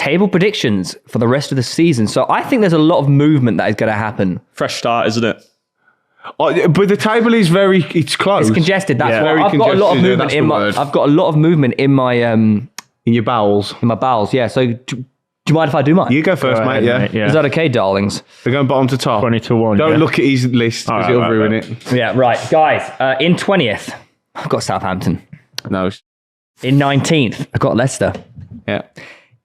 table predictions for the rest of the season. So I think there's a lot of movement that is going to happen. Fresh start, isn't it? But the table is it's close. It's congested. That's why very I've got a lot of movement in my. word. I've got a lot of movement in my in your bowels. in my bowels. Yeah. So do you mind if I do mine? You go first, mate. Yeah. Is that okay, darlings? We're going bottom to top. 20-1. Don't look at his list because he'll ruin it. Yeah. Right, guys. In 20th, I've got Southampton. No. In 19th, I've got Leicester. Yeah.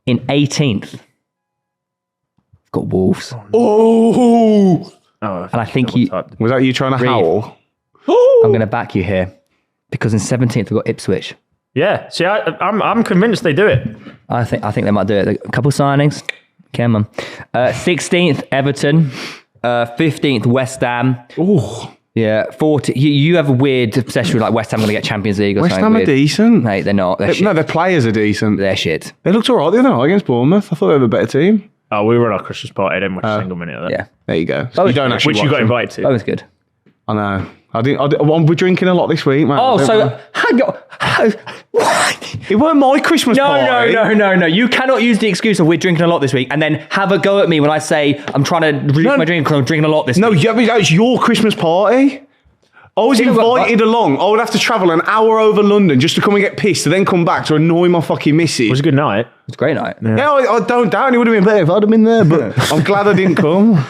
In 18th, I've got Wolves. Oh. And I think you. Was that you trying to howl? I'm going to back you here because in 17th, I've got Ipswich. Yeah. See, I'm convinced they do it. I think they might do it. A couple signings. Come on. 16th, Everton. 15th, West Ham. Oh. Yeah, 40. You have a weird obsession with like West Ham going to get Champions League or West something Ham are weird. decent. Mate, they're not. They're shit. No, their players are decent. They're shit. They looked all right the other night against Bournemouth. I thought they were a better team. Oh, we were at our Christmas party. I didn't watch a single minute of that. Yeah. There you go. Oh, You don't actually Which you watch got them. invited to. That was good. I know. We're drinking a lot this week, man. Oh, so hang on. What? It weren't my Christmas party. No. You cannot use the excuse of we're drinking a lot this week and then have a go at me when I say I'm trying to reduce my drink because I'm drinking a lot this No, week. yeah, but it's your Christmas party. I was invited along. I would have to travel an hour over London just to come and get pissed to then come back to annoy my fucking missus. It was a good night. It's a great night. Yeah, I don't doubt it would have been better if I'd have been there, but I'm glad I didn't come.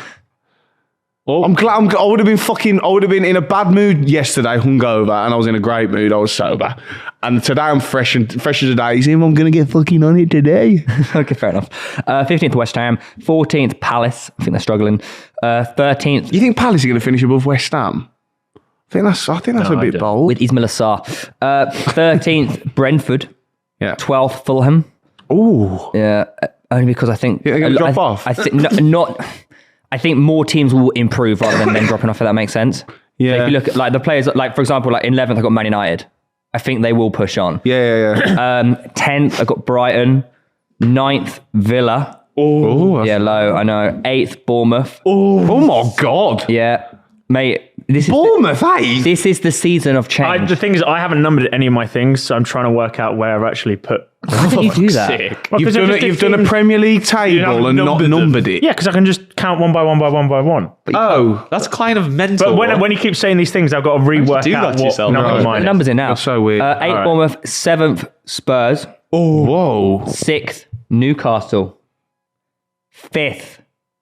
I'm glad I would have been in a bad mood yesterday, hungover, and I was in a great mood. I was sober. And today I'm fresh as a daisy. I'm going to get fucking on it today. Okay, fair enough. 15th, West Ham. 14th, Palace. I think they're struggling. 13th. You think Palace are going to finish above West Ham? I think that's a bit bold. With Ismail Assar. 13th, Brentford. Yeah. 12th, Fulham. Ooh. Yeah, only because I think... They're going to drop off? I think more teams will improve rather than them dropping off, if that makes sense. Yeah. So if you look at like the players, like for example, like in 11th, I've got Man United. I think they will push on. Yeah. 10th, I've got Brighton. 9th, Villa. Oh. Yeah, low, I know. 8th, Bournemouth. Oh my God. Yeah. Mate, this Bournemouth, this is the season of change. The thing is, I haven't numbered any of my things, so I'm trying to work out where I've actually put. Why did you do that? Well, You've done a Premier League table and not numbered it. Yeah, because I can just count one by one by one by one. Oh. That's kind of mental. But when you keep saying these things, I've got to rework do out that to what yourself? number Right. mine is. Numbers in now. That's so weird. 8th, Bournemouth. 7th, Spurs. Oh. Whoa. 6th, Newcastle. 5th,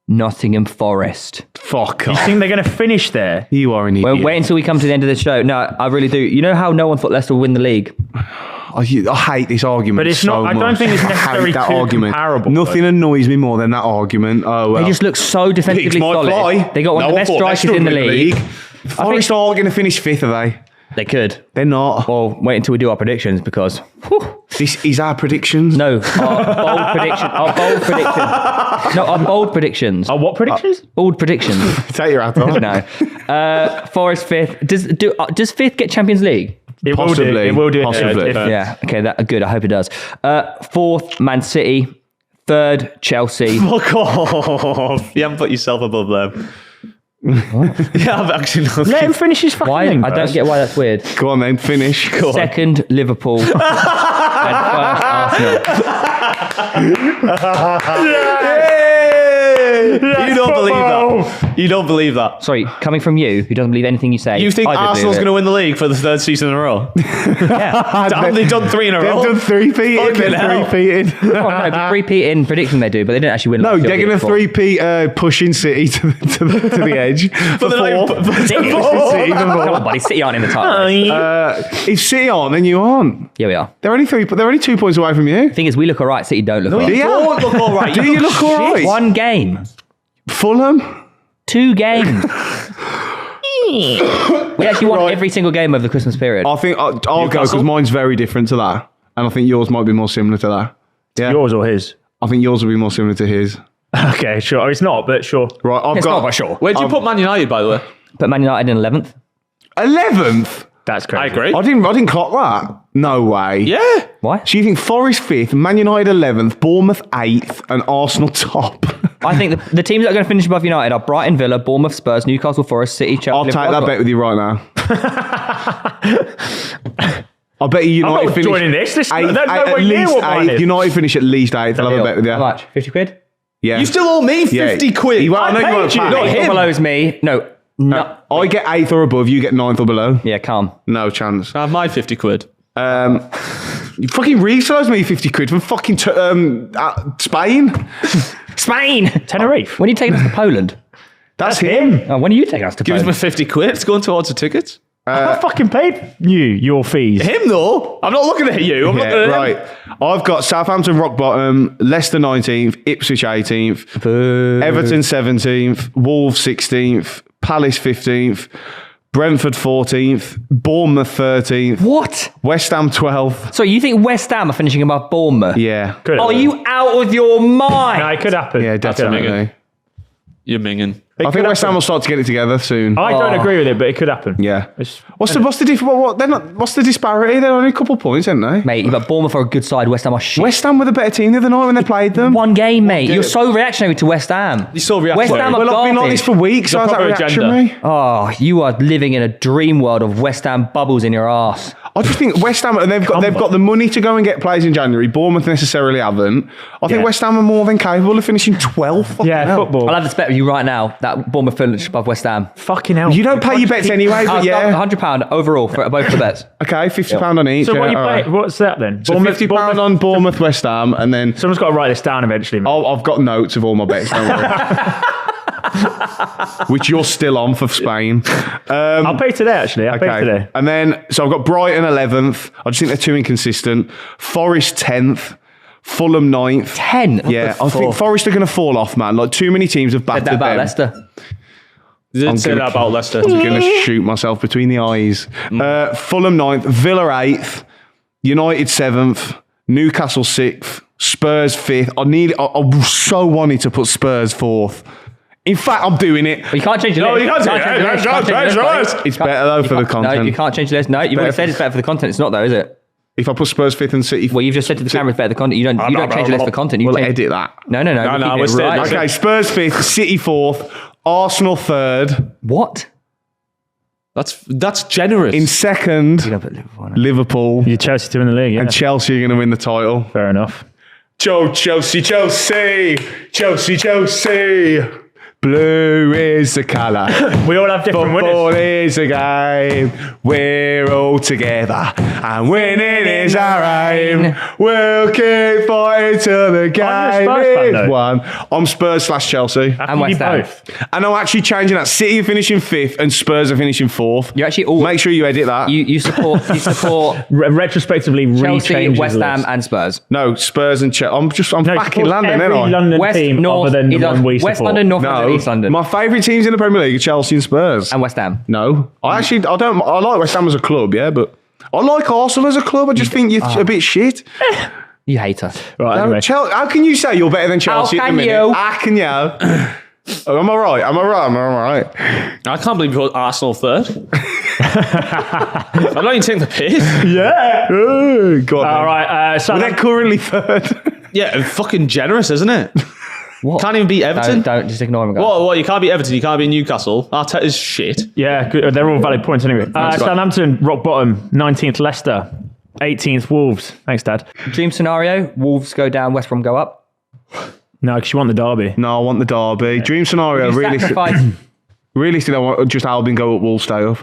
Nottingham Forest. Fuck You off. think they're going to finish there? You are an idiot. Well, wait until we come to the end of the show. No, I really do. You know how no one thought Leicester would win the league? I hate this argument. But it's so not- I don't much. think it's I hate necessarily that too argument. comparable, Nothing annoys me more than that argument. Oh, well. They just look so defensively Pigs might solid. fly. They got one of the best thought strikers Leicester in the would win league. Forest are going to finish 5th, are they? They could. They're not. Well, wait until we do our predictions because... This is our predictions. No, our bold predictions. Our bold predictions. Oh, what predictions? Bold predictions. Take your hat off. No. Forest 5th. Does 5th get Champions League? It Possibly. will do. It will do. Possibly. Yeah. Okay. Good. I hope it does. 4th, Man City. 3rd, Chelsea. Fuck off. You haven't put yourself above them. Yeah, I've actually not. Let him finish his fucking Why? thing I don't first. get why that's weird. Go on then, finish. Go on. 2nd, Liverpool. And 1st, Arsenal. You don't believe that. You don't believe that. Sorry, coming from you, who doesn't believe anything you say. You think I do Arsenal's believe going to win the league for the 3rd season in a row? Yeah. Have they done 3 in a They've row? done three-peat. Fucking They're hell. three-peated. Oh, no, but 3P in predicting they do, but they didn't actually win. No, like they're Chelsea going to did before. 3-peat pushing City to the edge. For they're like- 4th. City. Come on, buddy. City aren't in the title race. If City aren't, then you aren't. Yeah, we are. They're only 2 points away from you. The thing is, we look all right. City don't look all Do right. you? don't look all right. Do you look all right? One game. Fulham? 2 games. We actually won every single game over the Christmas period. I think I'll go because Newcastle? mine's very different to that. And I think yours might be more similar to that. Yeah. Yours or his? I think yours will be more similar to his. Okay, sure. Oh, it's not, but sure. Right, I've It's got... not, but sure. Where'd you put Man United, by the way? Put Man United in 11th. 11th? That's crazy. I agree. I didn't clock that. No way. Yeah. Why? So you think Forest 5th, Man United 11th, Bournemouth 8th, and Arsenal top? I think the teams that are going to finish above United are Brighton, Villa, Bournemouth, Spurs, Newcastle, Forest, City, Chelsea. I'll take that bet with you right now. I bet you I'm United not finish joining this. This eighth, that's nowhere at near least what mine eighth. is. United finish at least 8th. I'll have a bet with you. How much? 50 quid? Yeah. You still owe me 50 quid. Well, I know you paid won't you. pay. Not Eighth or him. below is me. No. I get 8th or above, you get 9th or below. Yeah, calm. No chance. I have my 50 quid. You fucking resellers me 50 quid from fucking Spain. Spain! Tenerife. When are you taking us to Poland? That's him. Oh, when are you taking us to Give us Poland? my 50 quid. It's going towards the tickets. I fucking paid you your fees. Him though. I'm not looking at you. I'm looking at him. Right. I've got Southampton rock bottom, Leicester 19th, Ipswich 18th, Everton 17th, Wolves 16th, Palace 15th, Brentford 14th, Bournemouth 13th, What? West Ham 12th. So you think West Ham are finishing above Bournemouth? Yeah. Could Are happen. you out of your mind? No, it could happen. Yeah, definitely. You're minging. I think West Ham will start to get it together soon. I don't agree with it, but it could happen. Yeah. It's- What's the difference? What? They're not. What's the disparity? They're only a couple of points, aren't they? Mate, but Bournemouth are a good side. West Ham are shit. West Ham were the better team the other night when they played them. One game, mate. You're so reactionary to West Ham. You're so reactionary. West Ham are Well, I've been like this garbage. for weeks. So how's that proper agenda. reactionary? Oh, you are living in a dream world of West Ham bubbles in your arse. I just think West Ham, and they've got the money to go and get players in January. Bournemouth necessarily haven't. I think Yeah. West Ham are more than capable of finishing 12th. Fucking Yeah, hell. football. I'll have this bet with you right now that Bournemouth finish above West Ham. Fucking hell. You don't pay your bets anyway, but yeah. £100 overall for both the bets. Okay, £50 on each. So what yeah, you all pay? right. What's that then? So £50 on Bournemouth, West Ham, and then Someone's got to write this down eventually. Man. I've got notes of all my bets, don't worry. Which you're still on for Spain. I'll pay today, actually. I'll pay today. And then, so I've got Brighton 11th. I just think they're too inconsistent. Forest 10th. Fulham 9th. 10. Yeah, I think Forest are going to fall off, man. Like, too many teams have Said battered that about them. Leicester. You I'm did say gonna- that about Leicester. I'm going to shoot myself between the eyes. Fulham 9th. Villa 8th. United 7th. Newcastle 6th. Spurs 5th. I so wanted to put Spurs 4th. In fact, I'm doing it. But you can't change the No, list. you can't change change it. the list. You can't change the list. It's better, though, for the content. No, you can't change the list. No, you've already said it's better for the content. It's not, though, is it? If I put Spurs 5th and City 4th, Well, you've just said to the camera it's better for the content. You don't change the list for content. You we'll change- edit that. No. No, we're keeping we're it still- right. okay. Okay, Spurs 5th, City 4th, Arsenal 3rd. What? That's generous. In 2nd, You don't put Liverpool on it. Liverpool. You're Chelsea to win the league, yeah. And Chelsea are going to win the title. Fair enough. Chelsea. Blue is the colour. We all have different Football winners. is a game. We're all together. And winning is our aim. We'll keep fighting till the game Spurs fan, is though. won. I'm Spurs/Chelsea. How And can you West Ham. both? And I'm actually changing that. City are finishing 5th and Spurs are finishing 4th. You actually all Make sure you edit that. you support Retrospectively, Chelsea, rechange West his Ham, list. and Spurs. No, Spurs and Chelsea. I'm No, fucking support London, every ain't I? London West, team North, other than the either one we West support. London, North London, No, East London, my favourite teams in the Premier League are Chelsea and Spurs. and West Ham. No, I like West Ham as a club, yeah, but I like Arsenal as a club. I just think you're a bit shit. You hate us. Right, anyway. How can you say you're better than Chelsea at the can minute? you? How can you? Oh, am I right? Am I right? I can't believe you put Arsenal 3rd. I'm not even taking the piss. Yeah. Oh, God. All right. Well, they're currently 3rd. Yeah, fucking generous, isn't it? What? Can't even beat Everton. Don't just ignore him. Guys. What? You can't beat Everton. You can't beat Newcastle. Arteta's shit. Yeah, good. They're all valid points anyway. Southampton, rock bottom. 19th Leicester. 18th Wolves. Thanks, Dad. Dream scenario: Wolves go down, West Brom go up. No, because you want the derby. No, I want the derby. Dream scenario, You sacrifice. realistically, I want just Albion go up, Wolves stay up.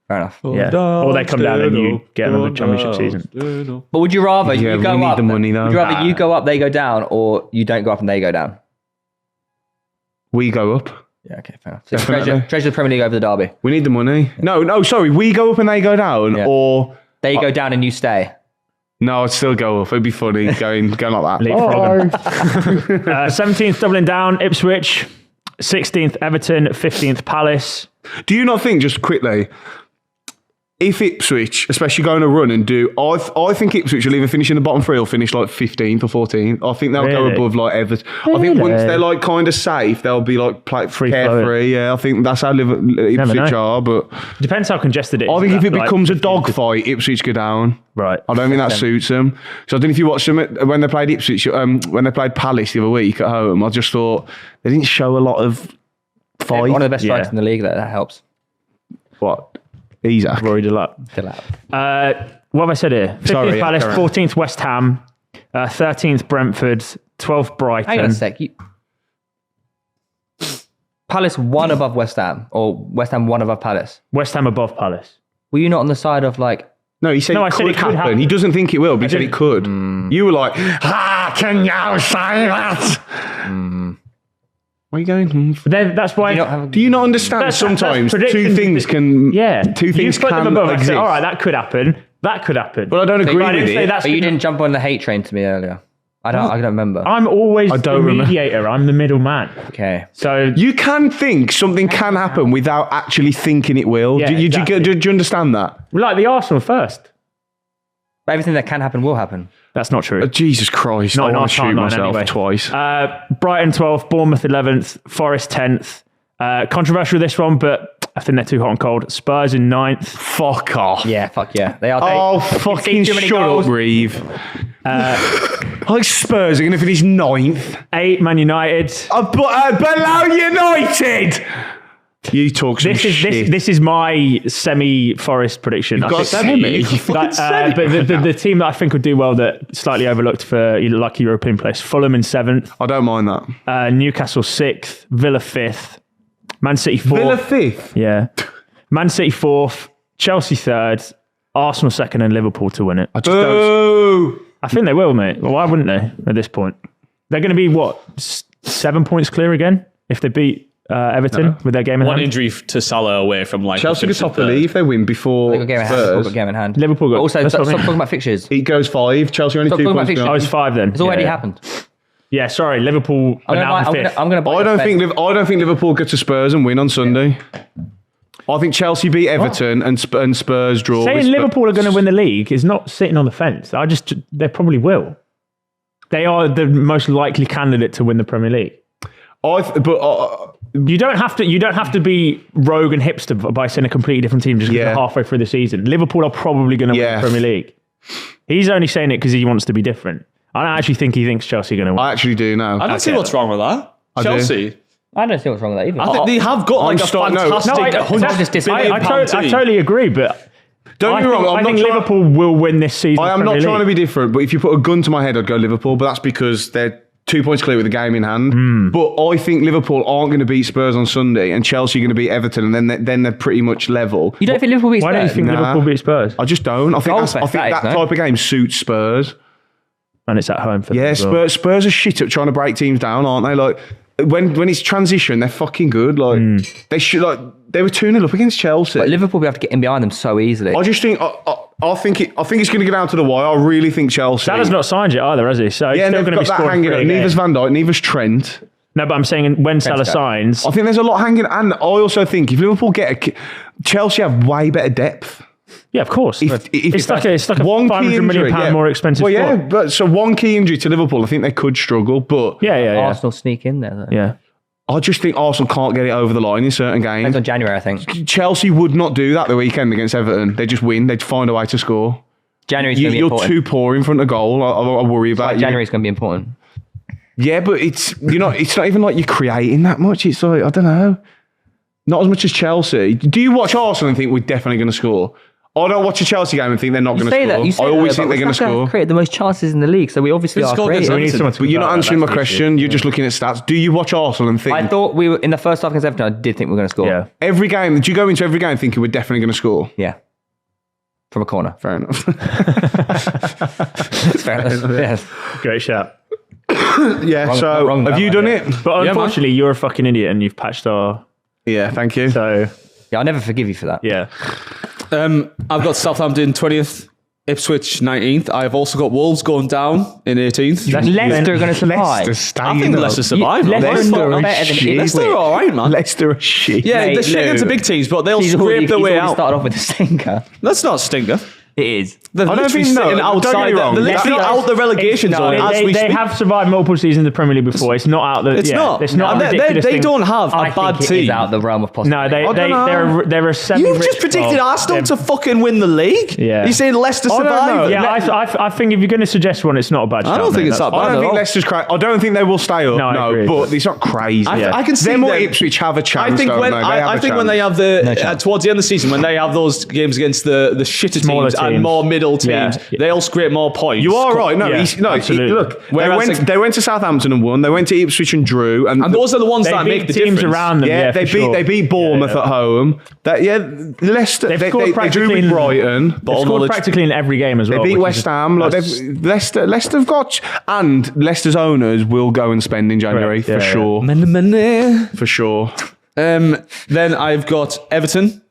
Fair enough. Yeah. Or they come down and you get another championship season. But would you rather Yeah, you go we need up? the money, though. Would you rather you go up, they go down, or you don't go up and they go down? We go up. Yeah, okay, fair enough. So Definitely. treasure the Premier League over the derby. We need the money. No, sorry. We go up and they go down, Yeah. or They go down and you stay. no, I'd still go up. It'd be funny going like that. Leapfrogging. 17th doubling down, Ipswich. 16th Everton. 15th Palace. Do you not think, just quickly, if Ipswich, especially going to run and do, I think Ipswich will either finish in the bottom 3 or finish like 15th or 14th. I think they'll go Really? above like Everton. I think once they're like kind of safe, they'll be like Free carefree. Yeah, I think that's how Ipswich know. are. But Depends how congested it is. I think if it Like, becomes a dogfight, Ipswich go down. Right. I don't think that suits them. So I don't know if you watched them when they played Ipswich, when they played Palace the other week at home. I just thought they didn't show a lot of fight. One of the best strikers Yeah. in the league. That helps. What? Isaac. Rory Delap. Still out. what have I said here? 15th Sorry, Palace, carry on. 14th West Ham, 13th Brentford, 12th Brighton. Hang on a sec. Palace one above West Ham, or West Ham one above Palace. West Ham above Palace. Were you not on the side of like? No, he said No, it I said could it could happen. happen. He doesn't think it will, but he said it didn't- could. You were like, can you say that? Where are you going? That's why. Do you not understand That's sometimes two predictions. things can Two things you put them can above. I exist? said, all right, that could happen. That could happen. But I don't agree But I with didn't say it. that's But you gonna- didn't jump on the hate train to me earlier. I don't remember. I'm always I the don't remember. mediator. I'm the middleman. Okay. So You can think something can happen without actually thinking it will. Yeah, do you exactly. understand that? like the Arsenal first. But everything that can happen will happen. That's not true. Jesus Christ, I want to shoot timeline myself anyway. twice. Brighton 12th, Bournemouth 11th, Forest 10th. Controversial this one, but I think they're too hot and cold. Spurs in 9th. Fuck off. Yeah, fuck yeah. They are. Oh, They fucking concede too many shut goals. up, Reeve. Like Spurs are going to finish 9th. 8, Man United. Below United! You talk some shit. This is my semi-Forest prediction. You've got a semi? But the team that I think would do well that slightly overlooked for like European place, Fulham in 7th, I don't mind that. Newcastle 6th, Villa 5th, Man City 4th. Villa 5th? Yeah. Man City 4th, Chelsea 3rd, Arsenal 2nd and Liverpool to win it. I just don't... I think they will, mate. Well, why wouldn't they at this point? They're going to be, 7 points clear again if they beat Everton with their game in One hand? injury to Salah away from like Chelsea could top the league if they win before They've got game in hand. Spurs. They've got game in hand. Liverpool got... Also, that's stop what I mean. talking about fixtures. It goes 5. Chelsea only Stop 2 talking about points fixtures. behind. Oh, it's 5 then. It's already Yeah. happened. Yeah, sorry. Liverpool are now the 5th. I'm going to. I don't think Liverpool get to Spurs and win on Sunday. I think Chelsea beat Everton and Spurs draw. with Saying Spurs. Liverpool are going to win the league is not sitting on the fence. They probably will. They are the most likely candidate to win the Premier League. You don't have to be rogue and hipster by saying a completely different team just because Yeah. they're halfway through the season. Liverpool are probably going to win the Premier League. He's only saying it because he wants to be different. I don't actually think he thinks Chelsea are going to win. I actually do now. I don't see what's wrong with that. do. Chelsea. I don't see what's wrong with that either. I think they have got like a fantastic I totally agree, but Don't get me wrong. I think Liverpool will win this season. I am not trying to be different, but if you put a gun to my head, I'd go Liverpool. But that's because they're 2 points clear with the game in hand. But I think Liverpool aren't going to beat Spurs on Sunday, and Chelsea are going to beat Everton, and then they're pretty much level. You don't think Liverpool beats Why Spurs? don't you think Nah. Liverpool beat Spurs? I just don't. I think that type of game suits Spurs. And it's at home for them Yeah, as well. Spurs are shit at trying to break teams down, aren't they? Like when it's transition, they're fucking good. Like they should they were 2-0 up against Chelsea. But Liverpool will be able to get in behind them so easily. I just think I think it's going to go down to the wire. I really think Chelsea. Salah's not signed yet either, has he? So he's Yeah, and still they've going to be got that scoring hanging. free Neither's again. Van Dijk, neither's Trent. No, but I'm saying when Salah Trent's signs, I think there's a lot hanging, and I also think if Liverpool Chelsea have way better depth. yeah, of course. It's like a one key £500 million injury, more expensive. Well, yeah, squad. but so one key injury to Liverpool, I think they could struggle. But yeah. Arsenal sneak in there. Though. Yeah. I just think Arsenal can't get it over the line in certain games. Depends on January, I think. Chelsea would not do that the weekend against Everton. They just win. They'd find a way to score. January's going to be You're important. too poor in front of goal. I worry about you. January's going to be important. Yeah, but it's not even like you're creating that much. It's like, I don't know. Not as much as Chelsea. Do you watch Arsenal and think we're definitely going to score? I don't watch a Chelsea game and think they're not going to score. I always think they're going to score. Create the most chances in the league, so we obviously Let's are go against creating. We need someone to But you're not convert answering my that's the issue. question. You're just looking at stats. Do you watch Arsenal and think I thought we were in the first half against Everton. I did think we were going to score. Yeah. every game? Do you go into every game thinking we're definitely going to score? Yeah. From a corner. Fair enough. Fair enough. Yes. Great shout. Yeah. Wrong- So not wrong, have that you one, done yeah. it? But unfortunately, you're a fucking idiot and you've patched our... Yeah. Thank you. So, Yeah, I'll never forgive you for that. yeah. I've got Southampton 20th, Ipswich 19th. I've also got Wolves going down in 18th. Leicester are going to survive. Leicester staying I think up. Leicester survive. man. Leicester are are better than shit. Ipswich. Leicester are all right, man. Leicester are shit. Yeah, Mate, they're shit no. into big teams, but they'll He's scrape their way already out. started off with a stinker. That's not a stinker. It is. They're I don't literally think- no, sitting don't get me outside. wrong. They're literally That's- out the relegation No, zone as we They speak. have survived multiple seasons in the Premier League before. It's not out the... It's yeah, not. It's not And a they ridiculous thing. don't have I a bad think it is team. out of the realm of No, possibility. they're a semi-rich You've just predicted club. Arsenal They're- to fucking win the league. Yeah. You're saying Leicester I don't know. survive? Yeah, I think if you're going to suggest one, it's not a bad shout. I don't think mate. it's that That's- bad. I don't at think all. Leicester's crazy. I don't think they will stay up. No, I No, agree. but it's not crazy. I can see them or them- Ipswich have a chance. I think don't when they? I think when they have the towards the end of the season when they have those games against the shitter Smaller teams and teams. more middle teams. Yeah. They all scrape more points. You are right. No, Yeah, absolutely. look, Whereas they went to Southampton and won. They went to Ipswich and drew. And those are the ones They that beat make the teams difference. around them. Yeah, they beat Bournemouth at home. Leicester. They've They scored drew practically with in- Brighton. They've Ball scored knowledge. practically in every game as They well. beat which West is- Ham. Like that's- Leicester have got, and Leicester's owners will go and spend in January Correct, for yeah, sure. Money. For sure. Then I've got Everton.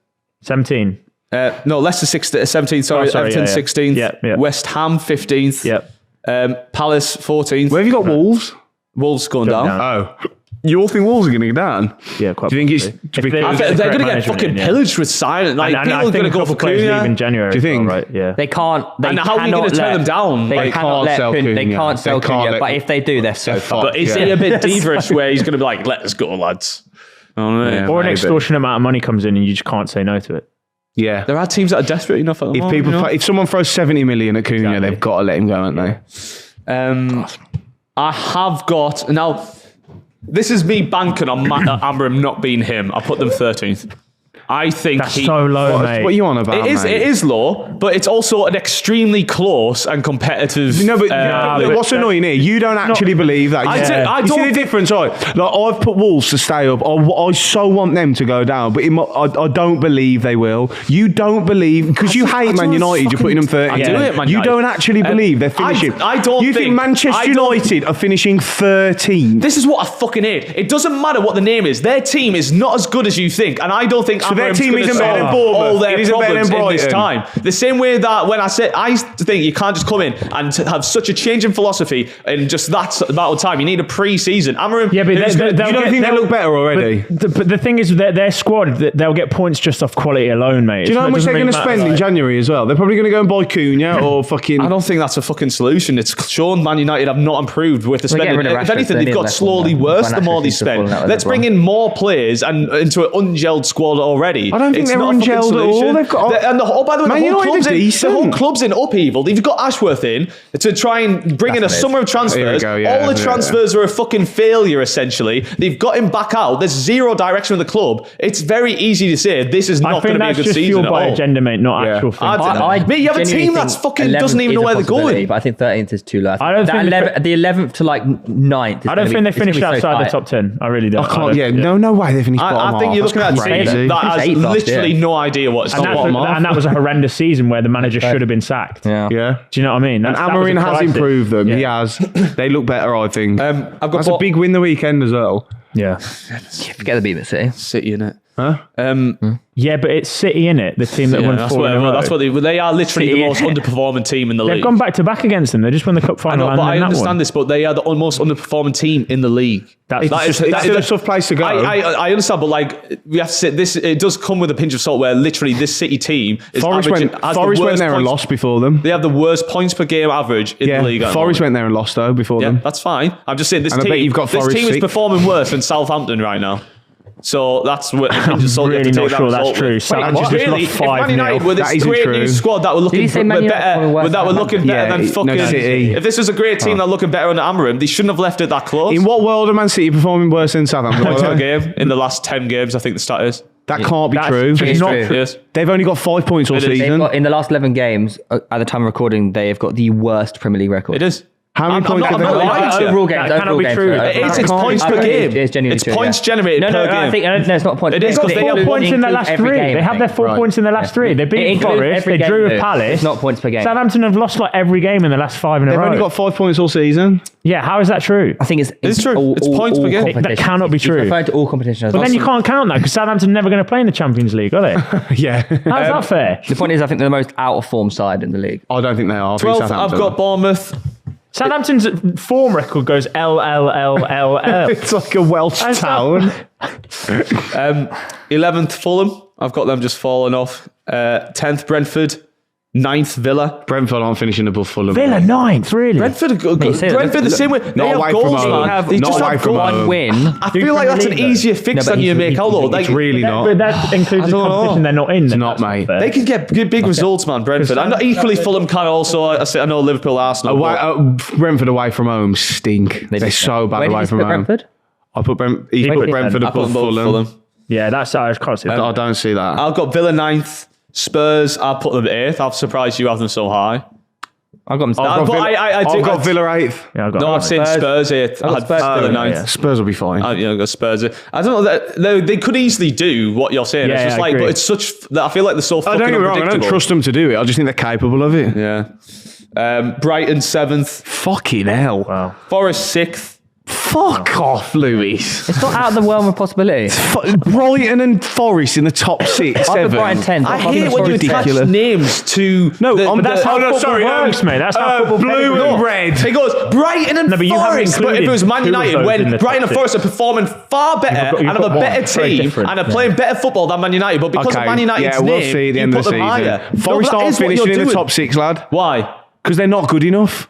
17. No, Leicester 17. Sorry, sorry, Everton yeah, yeah. 16th. Yeah. West Ham 15th. Yep. Palace 14th. Where have you got Wolves? Wolves going down. down. Oh, you all think Wolves are going to go down? Yeah, quite. Do you think it's possibly. because- If they- I if think the they're correct going to get management fucking in, yeah. pillaged with silent. Like, And people I are going think to a go couple for players leave in Cunha. January. Do you as well, think? Right? Yeah. They can't. They And how are you cannot going to turn let- them down? They Like, cannot can't let sell They Cunha. can't sell They can't Cunha. let- But if they do, they're so fucked. But is it a bit diva-ish where he's going to be like, let us go, lads? I don't know. Yeah. Or an Maybe. extortionate amount of money comes in and you just can't say no to it. Yeah. There are teams that are desperate enough at the If moment, you know? if someone throws 70 million at Cunha, Exactly. they've got to let him go, haven't they? I have got... Now, this is me banking on Amram not being him. I put them 13th. I think That's so low, mate. What are you on about? It mate? is low, but it's also an extremely close and competitive. No, but but what's annoying here? You don't actually believe that. I Yeah. do- I you see don't the think- difference, right? Like I've put Wolves to stay up. I so want them to go down, but I don't believe they will. You don't believe because you I hate Man don't United. You're putting them 30. I do hate Man You United. don't actually believe they're finishing. I don't You think think- Manchester I don't- United are finishing 13th? This is what I fucking hate. It doesn't matter what the name is. Their team is not as good as you think, and I don't think So their Amram's team gonna isn't better solve than Bournemouth. all their It isn't better problems than in this Brighton. time. The same way that when I think you can't just come in and have such a change in philosophy in just that amount of time. You need a pre-season. Amram, Yeah, but You don't think they look better already? But the thing is, their squad, they'll get points just off quality alone, mate. Do you know how much they're going to spend in January as well? They're probably going to go and buy Cunha or fucking. I don't think that's a fucking solution. It's shown Man United have not improved with the They're getting spending. rid of If Rashford, anything, they they've need got less slowly than that. worse the Rashford more they seems to have spend. fallen out with Let's bring everyone. in more players and into an ungelled squad already. I don't think It's they're not a fucking ungelled at all. solution. They've got- And by the way, Man the whole United club's are in, the decent. whole club's in upheaval. You've got Ashworth in to try and bring in a That's what it is. summer of transfers. Here we go, yeah, All the yeah, transfers are a fucking failure, essentially. They've got him back out. There's zero direction of the club. It's very easy to say this is I not going think to be a that's good just season fueled at by all. agenda, mate, not Yeah. actual thing. Mate, you have a genuinely team that's think fucking 11th doesn't even is know a where they're going. possibility, But I think 13th is too low. I don't think the 11th to like 9th. I don't think they finished outside the top 10. I really don't. I can't. Yeah, no way they finished bottom I think half. you're looking at a That's team crazy. that has Finished eighth last literally year. no idea what's And, going on. and that was a horrendous season where the manager should have been sacked. Yeah. Yeah. Do you know what I mean? And That was a Amarin has crisis. improved them. Yeah. He has. They look better, I think. I've got That's a big win the weekend as well. Yeah. Forget the beat at City. City in it. Huh? Yeah, but it's City, innit? The team that won That's 4 in a row. what they are literally City, the most yeah. underperforming team in the They've league. gone back to back against them. They just won the cup I final. know, and but then I that understand one. this, but they are the most underperforming team in the league. That's It's still a tough place to go. I understand, but like we have to say this, it does come with a pinch of salt. Where literally this City team is Forest averaging, went, has Forest the went worst there and points- lost before them. They have the worst points per game average in Yeah, the league. at the Forest moment. went there and lost though before Yeah, them. that's fine. I'm just saying this And I team. bet you've got this Forest team is sixth. performing worse than Southampton right now. So that's what the pinch of salt you have really to not take that sure that's result true. with. Southampton just Really, lost if Man United 5-0. with That this isn't great true. new squad that were looking you say Man United better, performing worse that were than looking better Yeah, than no, fucking. City. If this was a great team that were looking better under Amarim, they shouldn't have left it that close. In what world are Man City performing worse than Southampton? Points per game in the last 10 games, I think the stat is. That can't be That's true. just It's not true. true. Yes. They've only got 5 points all It is. They've season. got, in the last 11 games, at the time of recording, they have got the worst Premier League record. It is. How many I'm points not- have they I'm not got? lying to you. Overall games. That cannot overall be games, true. sorry, It's overall games. points I per think game. It's genuinely It's true, points yeah. generated No, per game. I think no, it's not points. It is, per because game. they have include- points in the include last every 3. game, They I have their think. 4 Right. points in the last 3. They It beat includes Forest. every They game, drew with though. Palace. It's not points per game. Southampton have lost like every game in the last 5 in a They've row. only got 5 points all season. Yeah, how is that true? I think it's true. It's points per game. competitions. That cannot be He's true. referring to all competitions. But then you can't count that because Southampton are never going to play in the Champions League, are they? Yeah. How's that fair? The point is, I think they're the most out of form side in the league. I don't think they are. I think 12th, I've Southampton got are. Bournemouth. Southampton's form record goes LLLLL. It's like a Welsh That's town. 11th, Fulham. I've got them just falling off. 10th, Brentford. 9th, Villa. Brentford aren't finishing above Fulham. Villa 9th, really? Brentford are good. you say that- Brentford the same way. They have away goals, from home. man. They Not just away have from one home. win. I feel like that's an Premier League, easier fix No, but than you he's- make out though. Like, It's really not. But that includes I the don't know. competition they're not in. It's not, mate. they can get big results, man. Brentford. I know equally Fulham can also. I know Liverpool, Arsenal. Away, but- Brentford away from home stink. They're so bad Where did away you from put home. Brentford? I put Brentford put above I put them both Fulham. Yeah, that's I can't see that. I don't see that. I've got Villa 9th, Spurs, I'll put them 8th. I'm surprised you have them so high. I've got them. I've got Villa 8th. Yeah, I've got No, I've seen Spurs 8th. I had Spurs Villa 9th. yeah. Spurs will be fine. I got Spurs. I don't know. They could easily do what you're saying. Yeah, It's just I like, agree. but it's such. I feel like they're so I fucking don't get me wrong. I unpredictable. don't trust them to do it. I just think they're capable of it. Yeah. Brighton 7th. Fucking hell. Wow. Forest 6th. Fuck off, Lewis. It's not out of the realm of possibility. Brighton and Forest in the top 6, I've 7. got Brighton 10th. I hate when you attach ridiculous. names to. No, the, that's how football works, mate. That's how football blue pedigree. and red. It goes Brighton and No, but you haven't Forest. But if it was Man included United, two of those in when the Brighton top and Forest are performing far better You've got and have a one. better Very team different, and are yeah. playing better football than Man United, but because of Man United's we'll name, see at the you end put of the them season. higher. Forest but that aren't is what finishing you're in the doing. top 6, lad. Why? Because they're not good enough.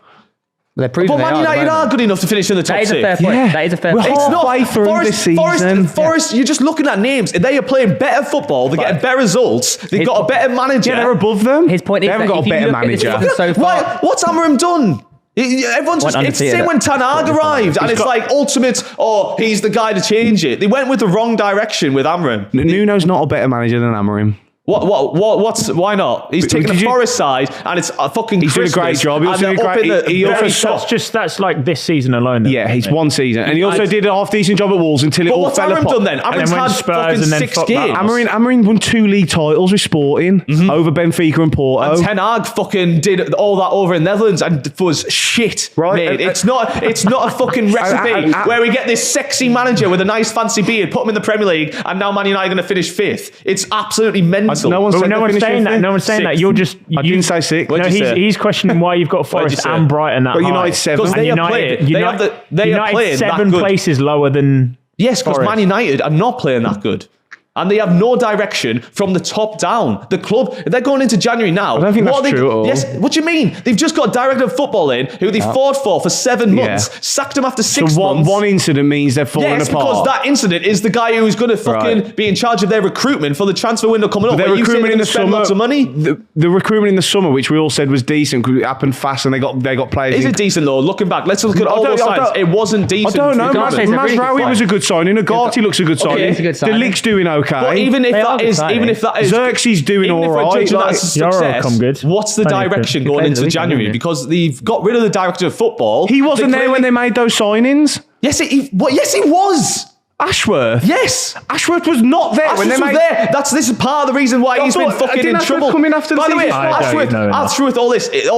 They're proving But Man they United are are good enough to finish in the top That is a 6. fair point. Yeah. That is a fair We're point. It's not halfway through this season. Forest, you're just looking at names. They are playing better football. They're getting better results. They've His- got a better manager. Yeah, they're above them. His point they is haven't that got if a you better look at this manager. season so far, What's Amorim done? Everyone's just, Went it's undefeated. same when Ten Hag arrived, and it's got- like ultimate, he's the guy to change it. They went with the wrong direction with Amorim. Nuno's not a better manager than Amorim. Why not? He's taking the did you- Forest side, and it's a fucking He's doing a great Christmas, job. He and also they're did a up great- in the he very also- top. That's like this season alone. Though, Yeah, he's one season. And he also I- did a half-decent job at Wolves until it But all what's fell Amorim apart. done then? Amorim's went had Spurs fucking and then 6 fucked that games. up. Amorim won 2 league titles with Sporting over Benfica and Porto. And Ten Hag fucking did all that over in Netherlands and was shit, Right. mate. It's not a fucking recipe where we get this sexy manager with a nice fancy beard, put him in the Premier League, and now Man United are going to finish 5th. It's absolutely mental. No one's But said no they're one's finishing saying that. fifth. No one's saying that. Sixth. You're just. I didn't say 6. What'd No, you say? he's questioning why you've got What'd you Forest say? and Brighton that But high. United 7. Because they And are playing. They are United playing that 7 good. places lower than. Yes, because Forest. Man United are not playing that good. And they have no direction from the top down. The club, they're going into January now. I don't think What that's are they- true at all. Yes, what do you mean? They've just got a director of football in who they fought for 7 months, sacked him after 6 So months. one incident means they're falling Yes, apart. because that incident is the guy who's going to fucking Right. be in charge of their recruitment for the transfer window coming up. Their Where you say recruitment they're in gonna the spend summer, lots of money. the recruitment in the summer, which we all said was decent because it happened fast and they got players. Is in. it decent though? Looking back, let's look at all those I signs. don't- It wasn't I decent. don't know. can't say it's a really good Mazraoui sign. was a good signing. Agati looks a good signing. it's a good signing. The Lick's doing okay. But even if They are that good is, signing. even if that is, Xerxes doing even if we're all right, judging that like- as a Yarrow success, come good. what's the Plenty of direction good. going He into plays the weekend, January? didn't he? Because they've got rid of the director of football. He wasn't They there when they clearly- made those signings. Yes, yes, he was. Ashworth. Yes. Ashworth was not there when Ashworth they was made. there. This is part of the reason why I he's been thought- fucking didn't in Ashworth trouble. come in after the By the way, season? I don't Ashworth, know enough. Ashworth, all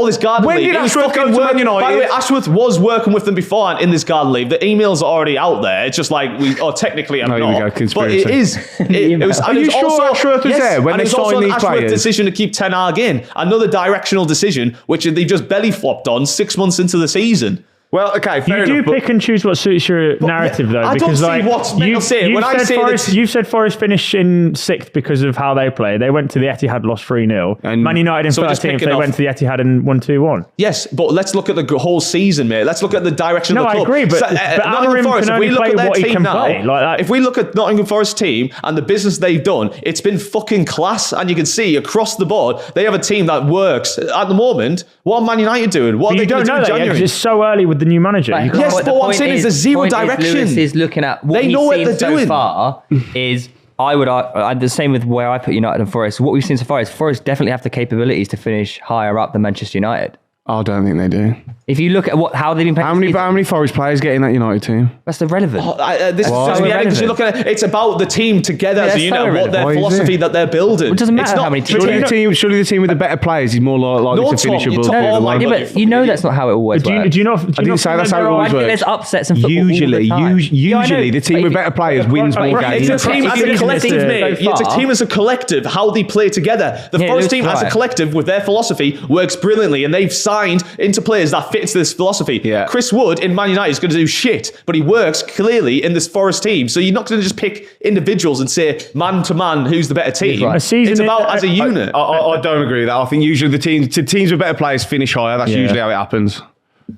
this garden When leave. did he was Ashworth fucking go to Man working- United? By the way, Ashworth was working with them before in this garden leave. The emails are already out there. It's just like technically I'm Oh, here not. we go, conspiracy. But it is. It was. Are and it you was sure also, Ashworth was there when and they it was also signed an these Ashworth players? decision to keep Ten Hag in. Another directional decision, which they just belly flopped on 6 months into the season. Well, okay, fair You do enough. but- pick and choose what suits your narrative, though. I don't because see like, what's meant to say. you've When I said say that- Forest, you've said Forest finished in 6th because of how they play. They went to the Etihad, lost 3-0. And- Man United in So we're just 13th, picking they off- went to the Etihad and won 2-1. Yes, but let's look at the whole season, mate. Let's look at the direction No, of the I club. agree, but Nottingham Amorim Forest, can if we only look play at their what he team can now, play, like that. if we look at Nottingham Forest team and the business they've done, it's been fucking class, and you can see across the board they have a team that works. At the moment, what are Man United doing? What But are you they going don't to do know in that yet because January? it's so early with the new manager. You can't- Yes, But but the what I'm point saying is there's zero point direction. Lewis is looking at what They we've know what seen they're so doing. far is the same with where I put United and Forest. What we've seen so far is Forest definitely have the capabilities to finish higher up than Manchester United. I don't think they do. If you look at how they've been playing, How many Forest players get in that United team? that's irrelevant. This is What? just me because you're Irrelevant. looking at it's about the team together as a that's unit, so and what their irrelevant. Why is philosophy it? that they're building. It doesn't matter It's not- how many teams- Surely the team with the better players is more likely No, to finish Tom, you above took the all other my one. Yeah, money. but you know that's not how it always Do works. you know? I didn't say that's how it I always think there's works. upsets in football Usually, all the time. Yeah, I know, usually the team but with if better players wins more Right, games. It's a team If as you a listen collective, to- mate. so It's a far- team as a collective, how they play together. The Yeah, Forest Lewis, team as a right. collective with their philosophy works brilliantly, and they've signed into players that fit this philosophy. Yeah. Chris Wood in Man United is going to do shit, but he works clearly in this Forest team. So you're not going to just pick individuals and say man to man who's the better team. right. A season It's in- about as a unit. I don't agree with that. I think usually the teams with better players finish higher. That's usually how it happens.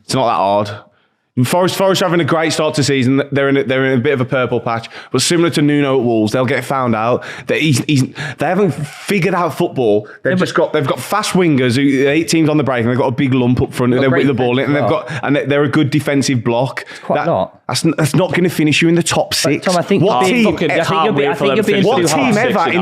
It's not that hard. Forest are having a great start to season. They're in a bit of a purple patch, but similar to Nuno at Wolves, they'll get found out that they haven't figured out football. They've got fast wingers, 8 teams on the break, and they've got a big lump up front. They're with the ball, and they're a good defensive block. Quite a lot. That's not going to finish you in the top 6. Tom, I think what team ever in the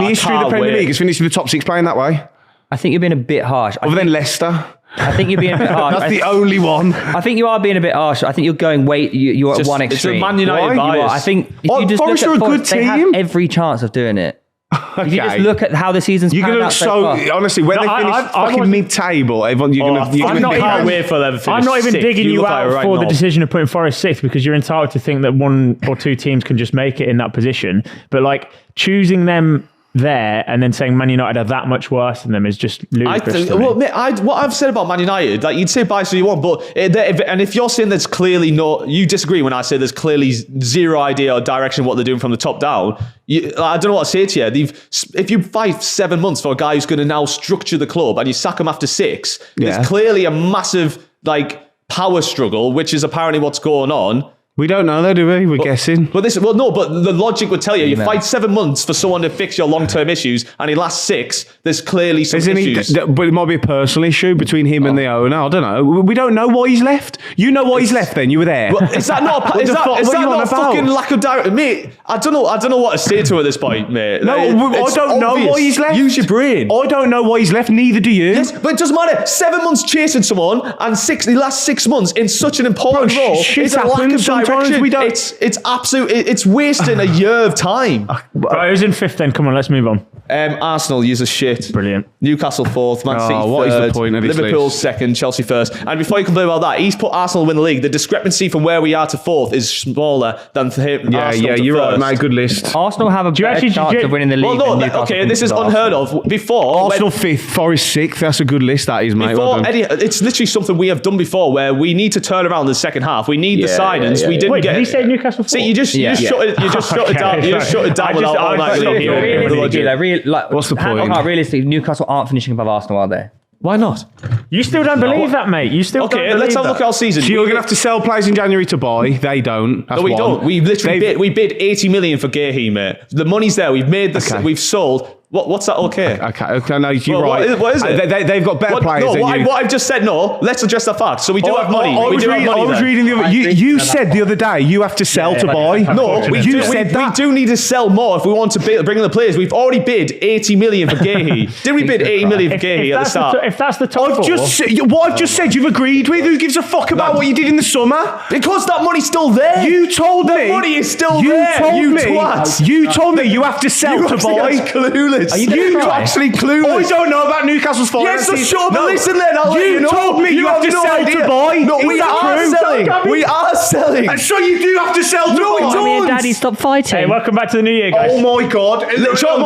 history of the Premier League has finished in the top 6 playing that way? I think you're being a bit harsh. Other than Leicester. I think you're being a bit harsh. That's the only one. I think you are being a bit harsh. I think you're going you're at one extreme. It's a Man United bias. I think if you just Forest look are at a Forest, good they have team. every chance of doing it. Okay. If you just look at how the season's panned out so far. Honestly, when they finish fucking mid-table, everyone, you're going to... I'm not even digging you out for the decision of putting Forest 6th, because you're entitled to think that 1 or 2 teams can just make it in that position. But like choosing them there and then saying Man United are that much worse than them is just ludicrous. What I've said about Man United, like you'd say bias if you want, but and if you're saying there's clearly you disagree when I say there's clearly zero idea or direction of what they're doing from the top down. I don't know what to say to you. If you fight 7 months for a guy who's going to now structure the club and you sack him after 6, there's clearly a massive power struggle, which is apparently what's going on. We don't know though, do we? We're guessing. But the logic would tell you, fight 7 months for someone to fix your long-term issues, and he lasts 6. There's clearly some issues. But it might be a personal issue between him and the owner. I don't know. We don't know why he's left. You know why he's left. Then you were there. Well, is that not a fucking lack of direct, mate? I don't know what to say to at this point, mate. No, I don't know why he's left. Use your brain. I don't know why he's left. Neither do you. Yes, but it doesn't matter. 7 months chasing someone and the last 6 months in such an important role. Shit it's a lack of sometimes. direction. We don't. It's absolute. It's wasting a year of time. Right, who's in 5th then? Come on, let's move on. Arsenal use a shit. Brilliant. Newcastle 4th, Man City 3rd, what is the point of this Liverpool list? 2nd, Chelsea 1st. And before you complain about that, he's put Arsenal win the league. The discrepancy from where we are to 4th is smaller than for him. Arsenal to you're first. right, mate. Good list. Arsenal have a better chance of winning the league. Well, than no, Newcastle this is unheard of. Before Arsenal 5th, Forest 6th. That's a good list. That is, mate. Before it's literally something we have done before, where we need to turn around the second half. We need the signings. We didn't Wait, get. Did he say Newcastle 4th? See, you just shut it down. You just shut it down without all that. What's the point? Realistically, Newcastle aren't finishing above Arsenal, are they? Why not? You still don't believe that, mate. You still don't believe let's have a that. look at our season. So you're going to have to sell players in January to buy. They don't. That's No, we one. don't. We literally bid 80 million for Garratt, mate. The money's there. We've made this. Okay. We've sold. What's that? Okay. Okay. No, you're right. What is it? They've got better players than you. What I've just said. No, let's address the fact. So we do have money. I was reading the other. You said the other day you have to sell to buy. No, we do need to sell more if we want to bring in the players. We've already bid 80 million for Garratt. Did we bid 80 million for Garratt at the start? If that's the top 4... What I've just said you've agreed with. Who gives a fuck about what you did in the summer? Because that money's still there. You told me. The money is still there. You told me you have to sell to buy. Clueless. Are you actually clueless? I don't know about Newcastle's finances. Yes, so shut up and listen then. You told me you have to sell to buy. No, we are selling. We are selling. And so you do have to sell to buy. Mommy and Daddy, stop fighting. Hey, welcome back to the new year, guys. Oh my God. Shut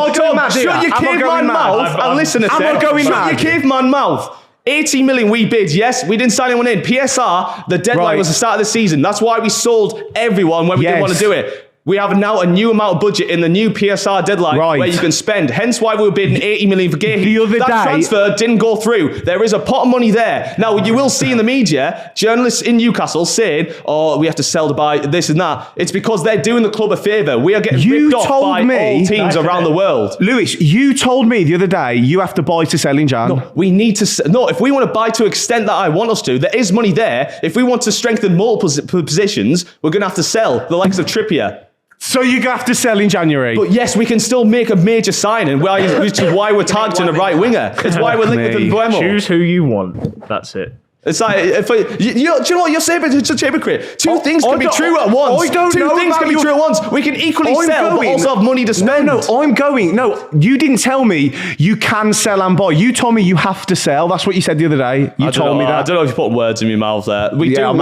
your caveman mouth and listen a sec. Shut your caveman mouth. 80 million we bid, yes. We didn't sign anyone in. PSR, the deadline was the start of the season. That's why we sold everyone when we didn't want to do it. We have now a new amount of budget in the new PSR deadline where you can spend. Hence why we were bidding 80 million for Garratt. That transfer didn't go through. There is a pot of money there. Now, you will see in the media, journalists in Newcastle saying, we have to sell to buy this and that. It's because they're doing the club a favour. We are getting ripped off by all teams around the world. Lewis, you told me the other day you have to buy to sell in Jan. No, we need to... No, if we want to buy to extent that I want us to, there is money there. If we want to strengthen multiple positions, we're going to have to sell the likes of Trippier. So you have to sell in January. But yes, we can still make a major signing, which is why we're targeting a right winger. It's why we're linked with Mbeumo. Choose who you want. That's it. It's like, do you know what you're saying? It's such a hypocrite. Two things can be true at once. Two things can be true at once. We can equally sell, but also have money to spend. No, you didn't tell me you can sell and buy. You told me you have to sell. That's what you said the other day. You told me that. I don't know if you put words in your mouth there. We are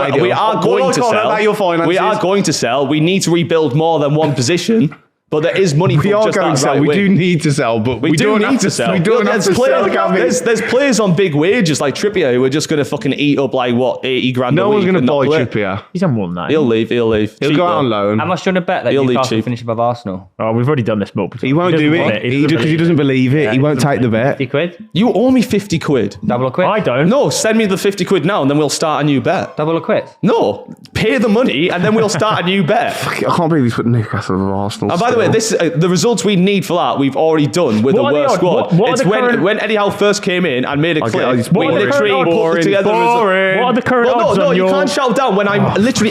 going to sell. We are going to sell. We need to rebuild more than one position. But there is money for We are just going that to sell. right We wing. do need to sell, but We do need to sell. We don't have to sell. There's players on big wages like Trippier who are just going to fucking eat up like what 80 grand. No a one's week going to and buy not play. Trippier. He's on more than that. He'll leave. He'll Cheap go out on though. loan. How much do you want to bet that He'll leave Newcastle cheap. finish above Arsenal? Oh, we've already done this multiple times. He won't do it because he doesn't believe it. He won't take the bet. 50 quid? You owe me 50 quid. Double or quit? I don't. No, send me the 50 quid now and then we'll start a new bet. Double or quit? No, pay the money and then we'll start a new bet. I can't believe he's put Newcastle over Arsenal. And by the way, this the results we need for that we've already done with What the are the worst odds? squad. What are It's the current- when Eddie Howe first came in and made a clip. it's We boring. literally What are the current put odds? together. What are the current Well, odds no, on you your... can't shout down when I'm literally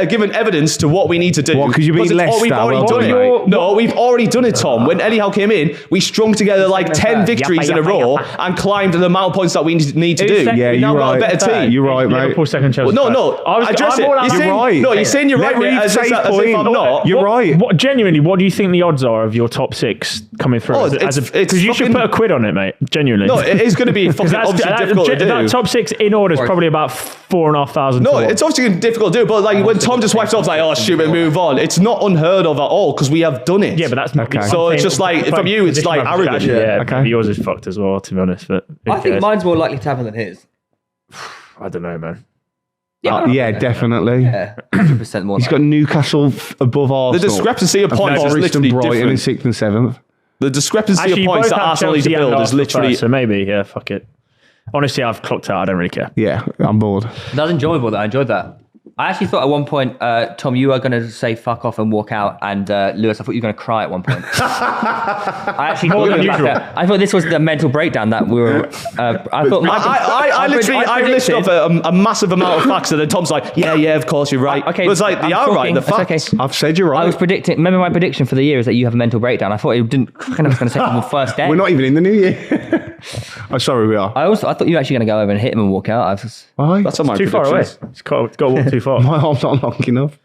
given evidence to what we need to do. What, 'cause you beat it's Leicester, we've already well done done, it. mate. No, we've already done it, Tom. When Eddie Howe came in, we strung together like 10 victories in a row and climbed the amount of points that we need to do. Yeah, we now you're got a right. better team. You're right, mate. Liverpool second, Chelsea No, first. no. Address it. You're right. No, you're saying you're Let right Reeve as say his if point. I'm not. You're right. Genuinely, what do you think the odds are of your top six coming through? Oh, Because you should put a quid on it, mate. Genuinely. No, it is going to be fucking obviously difficult to do. That top six in order is probably about 4,500. No, it's obviously going to be difficult to do, but like when Tom just wipes off like, oh, stupid, move on. It's not unheard of at all because we have done it. Yeah, but that's not Okay. So it's just like, from you, it's like arrogant. Yeah, Okay. yours is fucked as well, to be honest. But who I think cares? mine's more likely to happen than his. I don't know, man. Yeah, definitely. Yeah, 100% more. He's got Newcastle above Arsenal. The discrepancy of points is Forest and literally Brighton in different. 6th and 7th. The discrepancy Actually, of you points both that have Arsenal need to Chelsea and build is Arsenal literally... first, so maybe, yeah, fuck it. Honestly, I've clocked out. I don't really care. Yeah, I'm bored. That was enjoyable. I enjoyed that. I actually thought at one point, Tom, you were going to say fuck off and walk out, and Lewis, I thought you were going to cry at one point. I actually More thought than the fact usual. that- I thought this was the mental breakdown that we were. I thought I listed off a massive amount of facts and then Tom's like, yeah, of course, you're right. Okay, It was like, they I'm are right, talking. the It's facts. okay. I've said you're I was right. predicting. Remember my prediction for the year is that you have a mental breakdown. I thought it didn't. I was going to say on the first day. We're not even in the new year. I'm sorry, we are. I thought you were actually going to go over and hit him and walk out. I was. Why? That's on my Too far away. predictions. It's got to walk too far. My arm's not long enough.